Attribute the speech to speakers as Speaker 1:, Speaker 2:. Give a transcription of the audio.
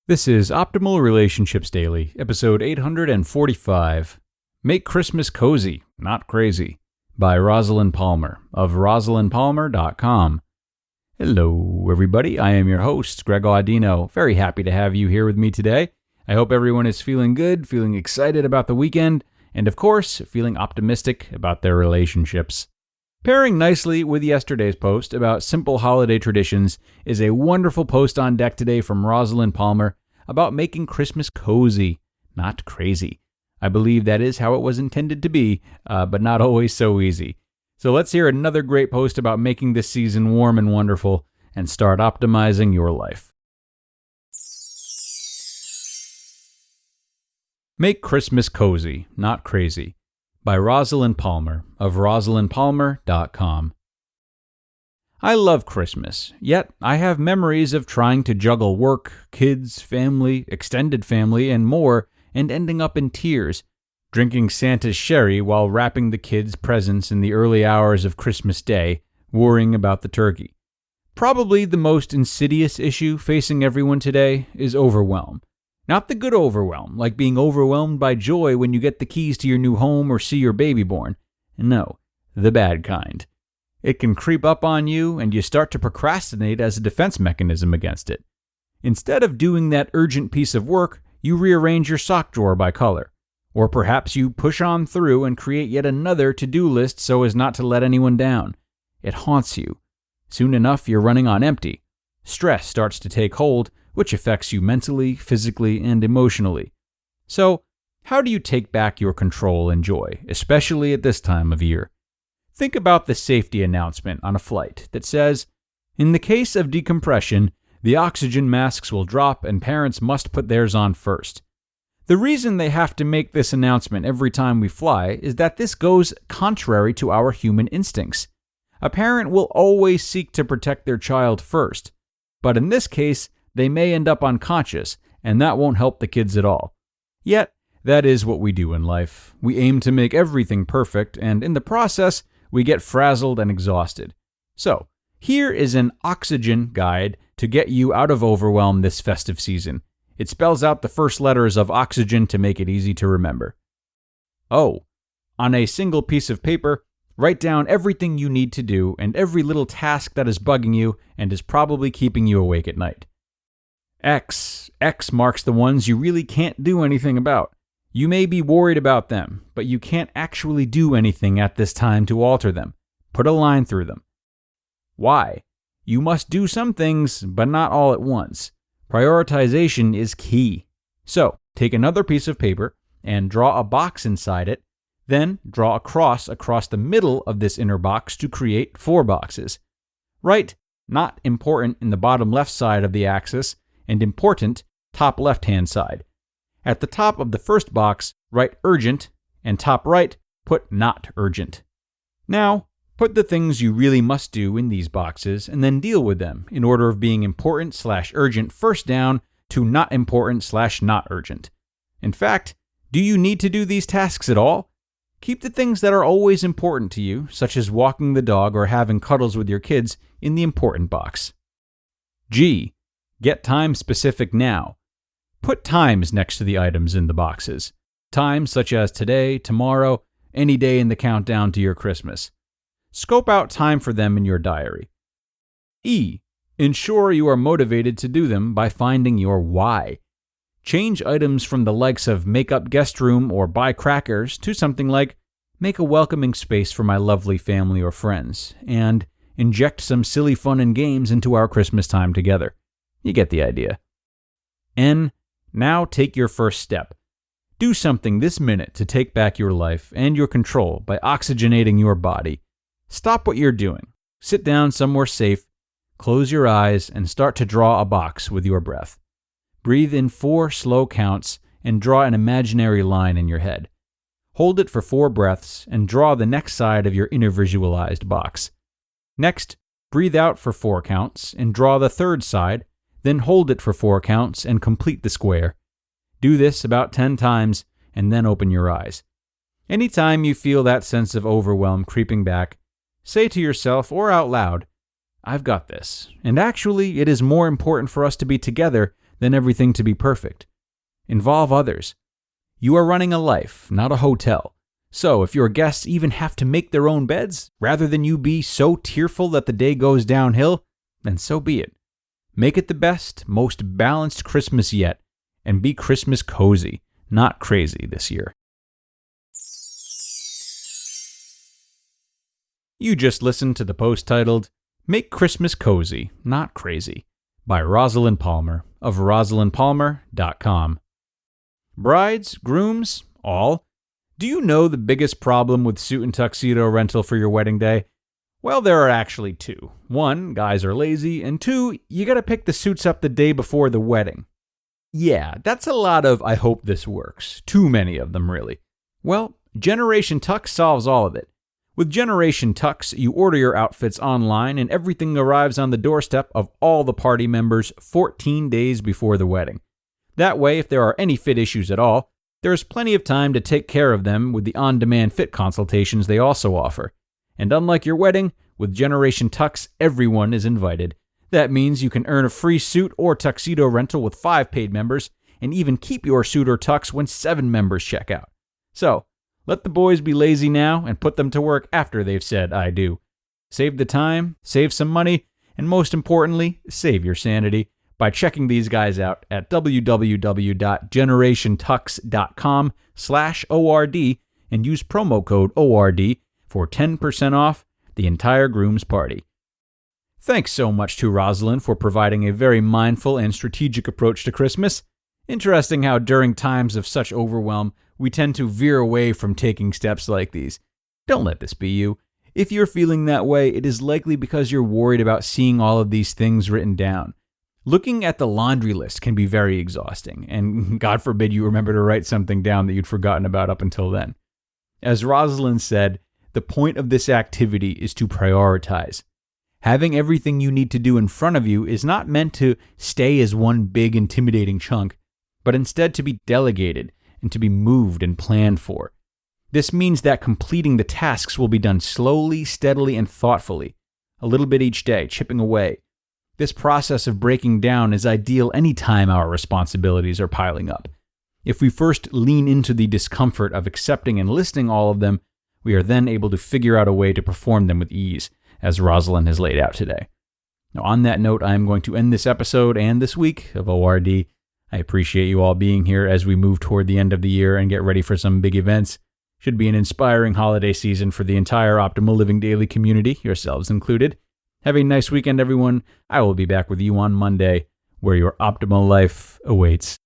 Speaker 1: This is Optimal Relationships Daily, episode 845, Make Christmas Cozy, Not Crazy, by Rosalyn Palmer of rosalynpalmer.com. Hello, everybody. I am your host, Greg Audino. Very happy to have you here with me today. I hope everyone is feeling good, feeling excited about the weekend, and of course, feeling optimistic about their relationships. Pairing nicely with yesterday's post about simple holiday traditions is a wonderful post on deck today from Rosalyn Palmer about making Christmas cozy, not crazy. I believe that is how it was intended to be, but not always so easy. So let's hear another great post about making this season warm and wonderful and start optimizing your life. Make Christmas Cozy, Not Crazy, by Rosalyn Palmer of rosalynpalmer.com. I love Christmas, yet I have memories of trying to juggle work, kids, family, extended family, and more, and ending up in tears, drinking Santa's sherry while wrapping the kids' presents in the early hours of Christmas Day, worrying about the turkey. Probably the most insidious issue facing everyone today is overwhelm. Not the good overwhelm, like being overwhelmed by joy when you get the keys to your new home or see your baby born. No, the bad kind. It can creep up on you and you start to procrastinate as a defense mechanism against it. Instead of doing that urgent piece of work, you rearrange your sock drawer by color. Or perhaps you push on through and create yet another to-do list so as not to let anyone down. It haunts you. Soon enough, you're running on empty. Stress starts to take hold, which affects you mentally, physically, and emotionally. So, how do you take back your control and joy, especially at this time of year? Think about the safety announcement on a flight that says, "In the case of decompression, the oxygen masks will drop and parents must put theirs on first." The reason they have to make this announcement every time we fly is that this goes contrary to our human instincts. A parent will always seek to protect their child first, but in this case, they may end up unconscious, and that won't help the kids at all. Yet, that is what we do in life. We aim to make everything perfect, and in the process, we get frazzled and exhausted. So, here is an oxygen guide to get you out of overwhelm this festive season. It spells out the first letters of oxygen to make it easy to remember. O. On a single piece of paper, write down everything you need to do and every little task that is bugging you and is probably keeping you awake at night. X. X marks the ones you really can't do anything about. You may be worried about them, but you can't actually do anything at this time to alter them. Put a line through them. Y. You must do some things, but not all at once. Prioritization is key. So, take another piece of paper and draw a box inside it, then draw a cross across the middle of this inner box to create 4 boxes. Write "not important" in the bottom left side of the axis and "important" top left-hand side. At the top of the first box, write "urgent," and top right, put "not urgent." Now, put the things you really must do in these boxes and then deal with them in order of being important/urgent first down to not important/not urgent. In fact, do you need to do these tasks at all? Keep the things that are always important to you, such as walking the dog or having cuddles with your kids, in the important box. G. Get time specific now. Put times next to the items in the boxes. Times such as today, tomorrow, any day in the countdown to your Christmas. Scope out time for them in your diary. E. Ensure you are motivated to do them by finding your why. Change items from the likes of make up guest room or buy crackers to something like make a welcoming space for my lovely family or friends, and inject some silly fun and games into our Christmas time together. You get the idea. N. Now take your first step. Do something this minute to take back your life and your control by oxygenating your body. Stop what you're doing. Sit down somewhere safe, close your eyes, and start to draw a box with your breath. Breathe in 4 slow counts and draw an imaginary line in your head. Hold it for 4 breaths and draw the next side of your inner visualized box. Next, breathe out for 4 counts and draw the third side, then hold it for 4 counts and complete the square. Do this about 10 times and then open your eyes. Anytime you feel that sense of overwhelm creeping back, say to yourself or out loud, "I've got this, and actually it is more important for us to be together than everything to be perfect. Involve others. You are running a life, not a hotel. So if your guests even have to make their own beds, rather than you be so tearful that the day goes downhill, then so be it. Make it the best, most balanced Christmas yet, and be Christmas cozy, not crazy this year. You just listened to the post titled, Make Christmas Cozy, Not Crazy, by Rosalyn Palmer of rosalynpalmer.com. Brides, grooms, all. Do you know the biggest problem with suit and tuxedo rental for your wedding day? Well, there are actually two. One, guys are lazy, and two, you gotta pick the suits up the day before the wedding. Yeah, that's a lot of I hope this works. Too many of them, really. Well, Generation Tux solves all of it. With Generation Tux, you order your outfits online and everything arrives on the doorstep of all the party members 14 days before the wedding. That way, if there are any fit issues at all, there is plenty of time to take care of them with the on-demand fit consultations they also offer. And unlike your wedding, with Generation Tux, everyone is invited. That means you can earn a free suit or tuxedo rental with 5 paid members, and even keep your suit or tux when 7 members check out. So, let the boys be lazy now and put them to work after they've said I do. Save the time, save some money, and most importantly, save your sanity by checking these guys out at www.generationtux.com/ORD and use promo code ORD for 10% off the entire groom's party. Thanks so much to Rosalyn for providing a very mindful and strategic approach to Christmas. Interesting how during times of such overwhelm, we tend to veer away from taking steps like these. Don't let this be you. If you're feeling that way, it is likely because you're worried about seeing all of these things written down. Looking at the laundry list can be very exhausting, and God forbid you remember to write something down that you'd forgotten about up until then. As Rosalyn said, the point of this activity is to prioritize. Having everything you need to do in front of you is not meant to stay as one big intimidating chunk, but instead to be delegated and to be moved and planned for. This means that completing the tasks will be done slowly, steadily, and thoughtfully, a little bit each day, chipping away. This process of breaking down is ideal anytime our responsibilities are piling up. If we first lean into the discomfort of accepting and listing all of them, we are then able to figure out a way to perform them with ease, as Rosalyn has laid out today. Now, on that note, I am going to end this episode and this week of ORD. I appreciate you all being here as we move toward the end of the year and get ready for some big events. Should be an inspiring holiday season for the entire Optimal Living Daily community, yourselves included. Have a nice weekend, everyone. I will be back with you on Monday, where your optimal life awaits.